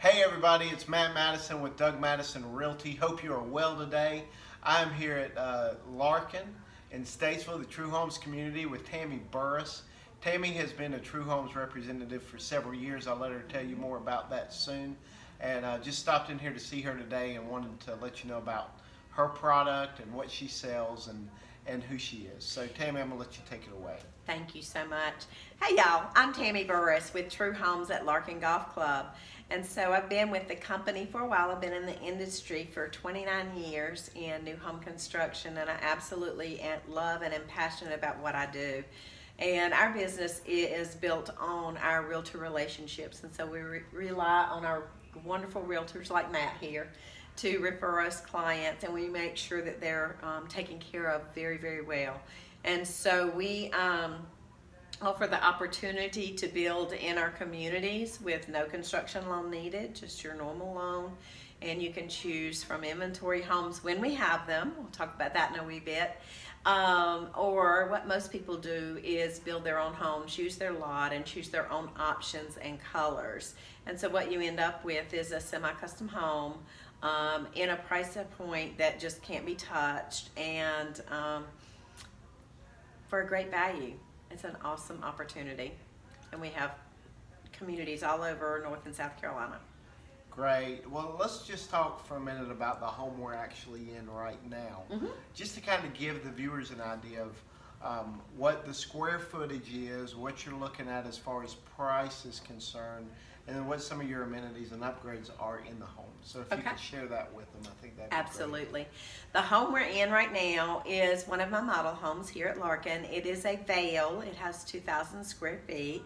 Hey everybody, it's Matt Madison with Doug Madison Realty. Hope you are well today. I'm here at Larkin in Statesville, the True Homes community with Tammy Burris. Tammy has been a True Homes representative for several years. I'll let her tell you more about that soon. And just stopped in here to see her today and wanted to let you know about her product and what she sells and who she is. So Tammy, I'm gonna let you take it away. Thank you so much. Hey y'all, I'm Tammy Burris with True Homes at Larkin Golf Club. And so I've been with the company for a while. I've been in the industry for 29 years in new home construction, and I absolutely love and am passionate about what I do. And our business is built on our realtor relationships, and so we rely on our wonderful realtors like Matt here to refer us clients, and we make sure that they're taken care of very, very well. And so we offer the opportunity to build in our communities with no construction loan needed, just your normal loan. And you can choose from inventory homes when we have them. We'll talk about that in a wee bit. Or what most people do is build their own home, choose their lot, and choose their own options and colors. And so what you end up with is a semi-custom home in a price point that just can't be touched, and for a great value. It's an awesome opportunity, and we have communities all over North and South Carolina. Great. Well, let's just talk for a minute about the home we're actually in right now. Just to kind of give the viewers an idea of what the square footage is, what you're looking at as far as price is concerned, and then what some of your amenities and upgrades are in the home. So if you could share that with them, I think that'd be Absolutely. Great. The home we're in right now is one of my model homes here at Larkin. It is a Vale. It has 2,000 square feet,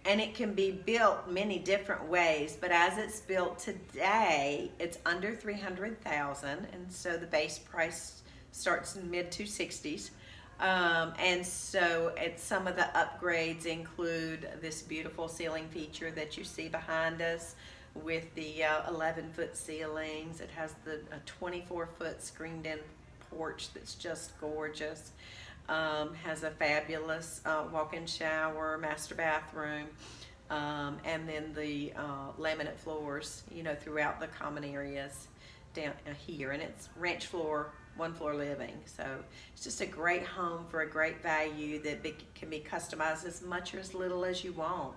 and it can be built many different ways, but as it's built today, it's under $300,000, and so the base price starts in mid-260s. And so some of the upgrades include this beautiful ceiling feature that you see behind us with the 11-foot ceilings. It has the 24-foot screened-in porch that's just gorgeous. Has a fabulous walk-in shower, master bathroom, and then the laminate floors, throughout the common areas down here. And it's ranch floor, one floor living. So it's just a great home for a great value that can be customized as much or as little as you want.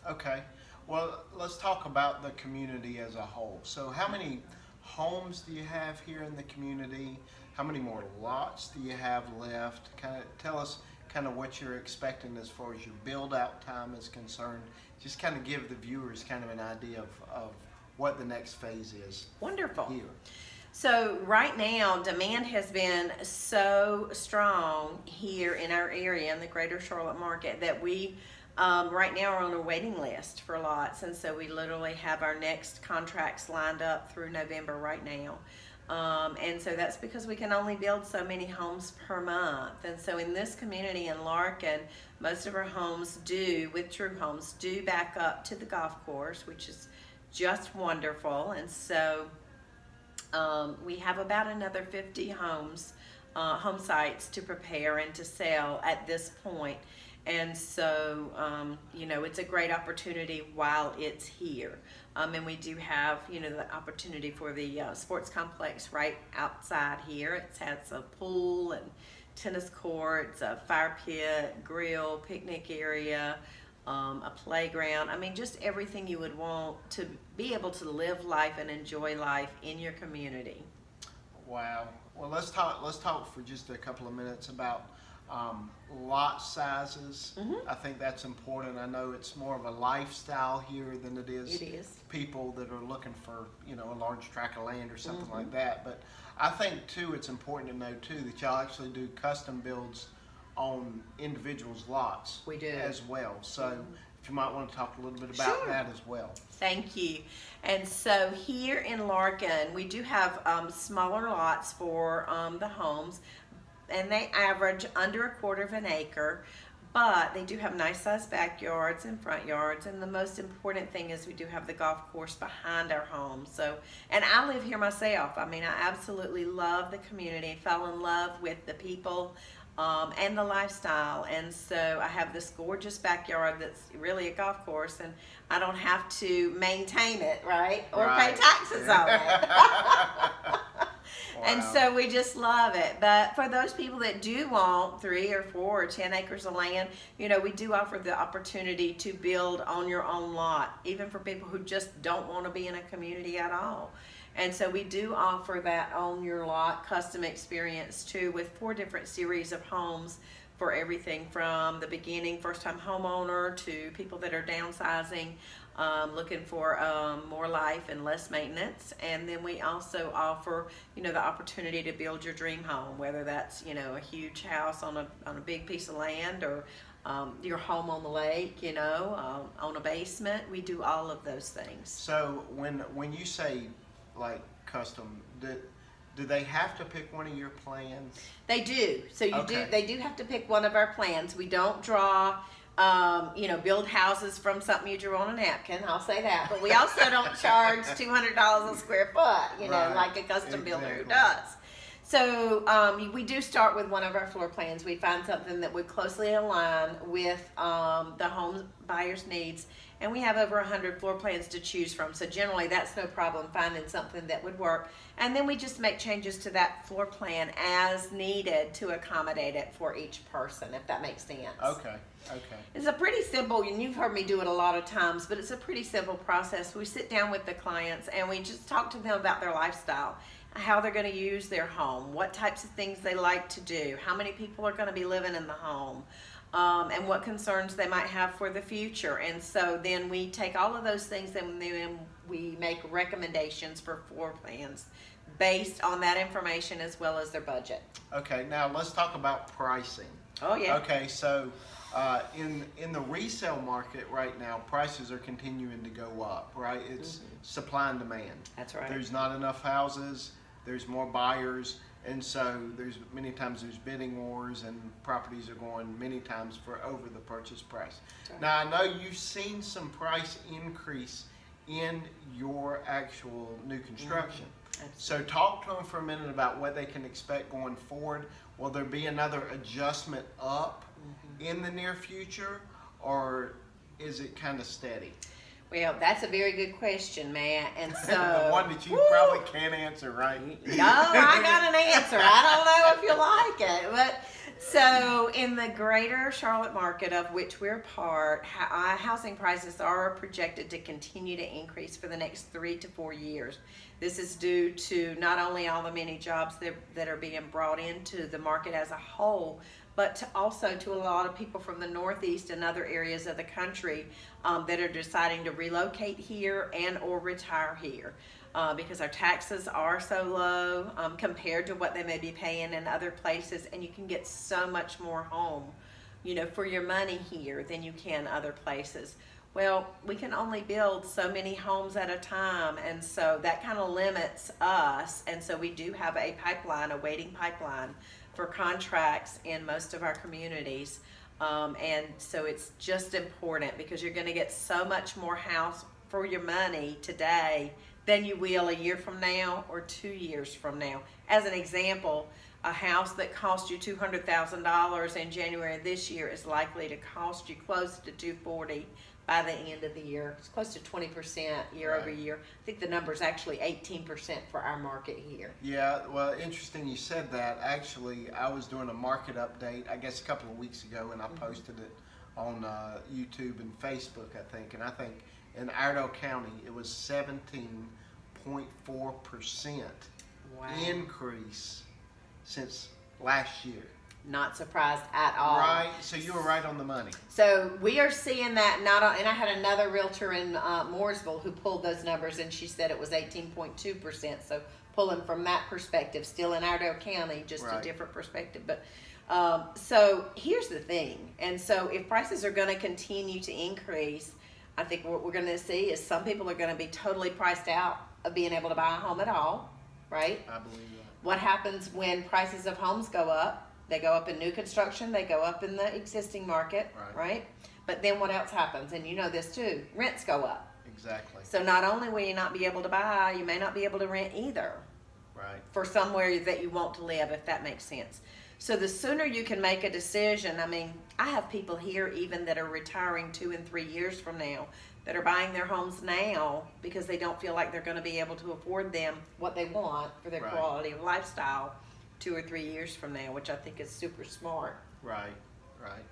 Okay. Well, let's talk about the community as a whole. So how many homes do you have here in the community? How many more lots do you have left? Kind of tell us kind of what you're expecting as far as your build out time is concerned. Just kind of give the viewers kind of an idea of what the next phase is. Wonderful. Here. So right now, demand has been so strong here in our area in the greater Charlotte market that we right now are on a waiting list for lots, and so we literally have our next contracts lined up through November right now. And so that's because we can only build so many homes per month. And so in this community in Larkin, most of our homes with True Homes, do back up to the golf course, which is just wonderful. And so we have about another 50 homes, home sites to prepare and to sell at this point. And so, it's a great opportunity while it's here. And we do have, the opportunity for the sports complex right outside here. It has a pool and tennis courts, a fire pit, grill, picnic area, a playground. I mean, just everything you would want to be able to live life and enjoy life in your community. Wow. Well, let's talk for just a couple of minutes about lot sizes. I think that's important. I know it's more of a lifestyle here than it is people that are looking for, a large tract of land or something like that. But I think too, it's important to know too that y'all actually do custom builds on individuals' lots. We do as well. So if you might want to talk a little bit about that as well. Thank you. And so here in Larkin, we do have smaller lots for the homes, and they average under 1/4 of an acre, but they do have nice sized backyards and front yards, and the most important thing is we do have the golf course behind our home. So, and I live here myself. I mean, I absolutely love the community, fell in love with the people and the lifestyle. And so I have this gorgeous backyard that's really a golf course, and I don't have to maintain it, right? Or pay taxes on it. And so we just love it. But for those people that do want 3 or 4 or 10 acres of land, you know, we do offer the opportunity to build on your own lot, even for people who just don't want to be in a community at all. And so we do offer that on your lot custom experience too, with 4 different series of homes for everything from the beginning first time homeowner to people that are downsizing, looking for more life and less maintenance. And then we also offer, you know, the opportunity to build your dream home, whether that's, you know, a huge house on a big piece of land, or your home on the lake, you know, on a basement. We do all of those things. So when you say like custom, do they have to pick one of your plans? They do. So they do have to pick one of our plans. We don't draw, you know, build houses from something you drew on a napkin. I'll say that. But we also don't charge $200 a square foot, you know, like a custom builder who does. So we do start with one of our floor plans. We find something that would closely align with the home buyer's needs. And we have over 100 floor plans to choose from. So generally that's no problem finding something that would work. And then we just make changes to that floor plan as needed to accommodate it for each person, if that makes sense. Okay. It's a pretty simple, and you've heard me do it a lot of times, but it's a pretty simple process. We sit down with the clients and we just talk to them about their lifestyle, how they're going to use their home, what types of things they like to do, how many people are going to be living in the home, and what concerns they might have for the future. And so then we take all of those things and then we make recommendations for floor plans based on that information as well as their budget. Okay, now let's talk about pricing. Oh yeah. Okay, so in the resale market right now, prices are continuing to go up, right? It's supply and demand. That's right. There's not enough houses, there's more buyers, and so many times there's bidding wars, and properties are going many times for over the purchase price. Right. Now I know you've seen some price increase in your actual new construction. So talk to them for a minute about what they can expect going forward. Will there be another adjustment up in the near future, or is it kind of steady? Well, that's a very good question, Matt. And so the one that you probably can't answer, right? No, I got an answer. I don't know if you like it, but so in the greater Charlotte market, of which we're part, housing prices are projected to continue to increase for the next 3 to 4 years. This is due to not only all the many jobs that are being brought into the market as a whole, but also to a lot of people from the Northeast and other areas of the country that are deciding to relocate here and or retire here. Because our taxes are so low compared to what they may be paying in other places, and you can get so much more home, you know, for your money here than you can other places. Well, we can only build so many homes at a time, and so that kind of limits us. And so we do have a pipeline, a waiting pipeline for contracts in most of our communities. And so it's just important, because you're going to get so much more house for your money today than you will a year from now or 2 years from now. As an example, a house that cost you $200,000 in January of this year is likely to cost you close to $240,000 by the end of the year. It's close to 20% year over year. I think the number is actually 18% for our market here. Yeah, well, interesting you said that. Actually, I was doing a market update, I guess a couple of weeks ago, and I posted it on YouTube and Facebook, I think. And I think in Iredell County, it was 17.4% increase since last year. Not surprised at all. Right, so you were right on the money. So we are seeing that and I had another realtor in Mooresville who pulled those numbers, and she said it was 18.2%. So pulling from that perspective, still in Iredell County, just a different perspective. But so here's the thing. And so if prices are going to continue to increase, I think what we're going to see is some people are going to be totally priced out of being able to buy a home at all, right? I believe that. What happens when prices of homes go up? They go up in new construction, they go up in the existing market, right? But then what else happens? And you know this too, rents go up. Exactly. So not only will you not be able to buy, you may not be able to rent either. Right. For somewhere that you want to live, if that makes sense. So the sooner you can make a decision, I mean, I have people here even that are retiring 2 and 3 years from now that are buying their homes now because they don't feel like they're going to be able to afford them what they want for their Right. quality of lifestyle 2 or 3 years from now, which I think is super smart. Right, right.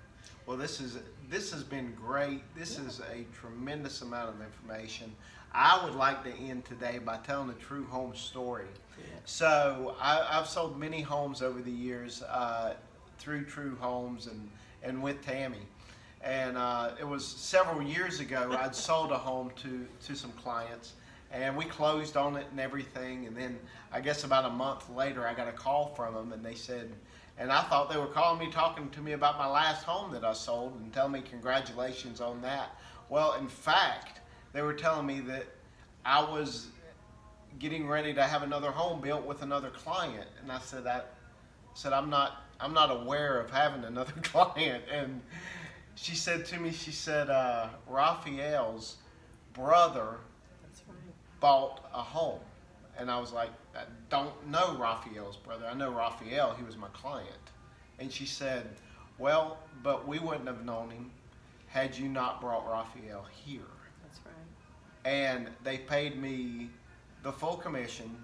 Well, this has been great. This is a tremendous amount of information. I would like to end today by telling a true home story. Yeah. So I've sold many homes over the years through True Homes and with Tammy. And it was several years ago I'd sold a home to some clients, and we closed on it and everything. And then I guess about a month later I got a call from them, and they said, and I thought they were calling me, talking to me about my last home that I sold and telling me congratulations on that. Well, in fact, they were telling me that I was getting ready to have another home built with another client. And I said, I'm not aware of having another client. And she said to me, Raphael's brother That's right. bought a home. And I was like, I don't know Raphael's brother. I know Raphael, he was my client. And she said, well, but we wouldn't have known him had you not brought Raphael here. That's right. And they paid me the full commission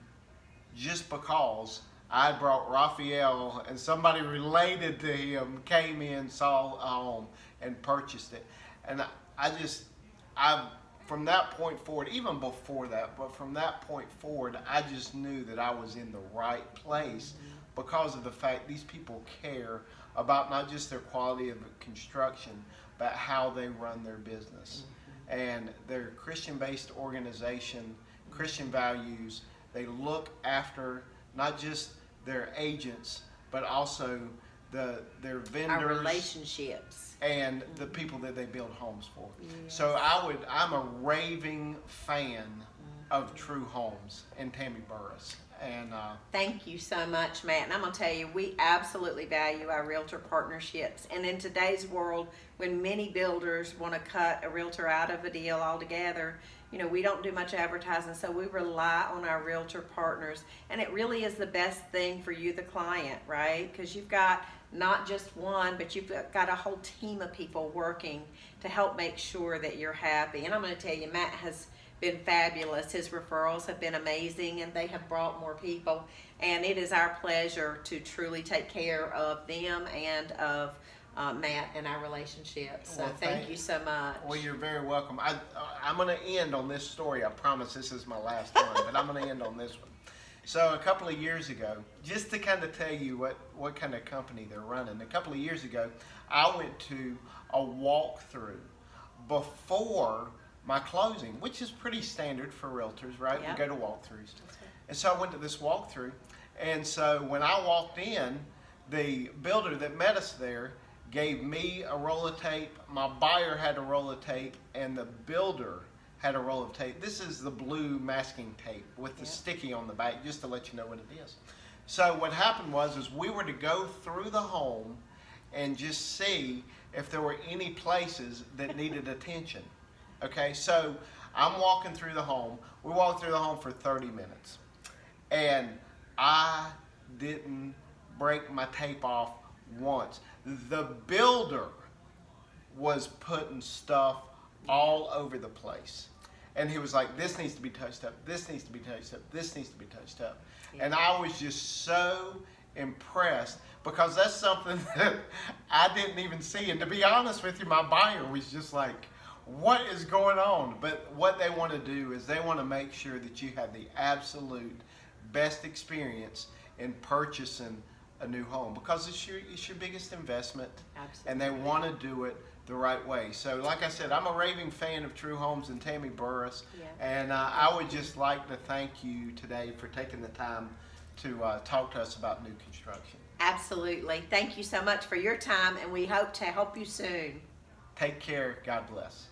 just because I brought Raphael and somebody related to him came in, saw a home, and purchased it. And I from that point forward, even before that, but from that point forward, I just knew that I was in the right place because of the fact these people care about not just their quality of construction, but how they run their business. And they're a Christian-based organization, Christian values. They look after not just their agents, but also their vendors. Our relationships. And the people that they build homes for. Yes. So I'm a raving fan of True Homes and Tammy Burris. And Thank you so much, Matt. And I'm going to tell you, we absolutely value our realtor partnerships. And in today's world, when many builders want to cut a realtor out of a deal altogether, you know, we don't do much advertising, so we rely on our realtor partners. And it really is the best thing for you, the client, right? Because you've got not just one, but you've got a whole team of people working to help make sure that you're happy. And I'm going to tell you, Matt has been fabulous. His referrals have been amazing, and they have brought more people. And it is our pleasure to truly take care of them and of Matt and our relationship. So Well, thank you so much. well, you're very welcome. I'm going to end on this story. I promise this is my last one, but I'm going to end on this one. So a couple of years ago, just to kind of tell you what kind of company they're running, a couple of years ago, I went to a walkthrough before my closing, which is pretty standard for realtors, right? Yep. We go to walkthroughs. And so I went to this walkthrough, and so when I walked in, the builder that met us there gave me a roll of tape, my buyer had a roll of tape, and the builder had a roll of tape. This is the blue masking tape with the sticky on the back, just to let you know what it is. So what happened was we were to go through the home and just see if there were any places that needed attention. Okay, so I'm walking through the home. We walked through the home for 30 minutes. And I didn't break my tape off once. The builder was putting stuff all over the place. And he was like, this needs to be touched up, this needs to be touched up, this needs to be touched up. And I was just so impressed because that's something that I didn't even see. And to be honest with you, my buyer was just like, what is going on? But what they want to do is they want to make sure that you have the absolute best experience in purchasing a new home because it's your biggest investment. Absolutely. And they want to do it the right way. So like I said, I'm a raving fan of True Homes and Tammy Burris. Yeah. And I would just like to thank you today for taking the time to talk to us about new construction. Absolutely. Thank you so much for your time, and we hope to help you soon. Take care. God bless.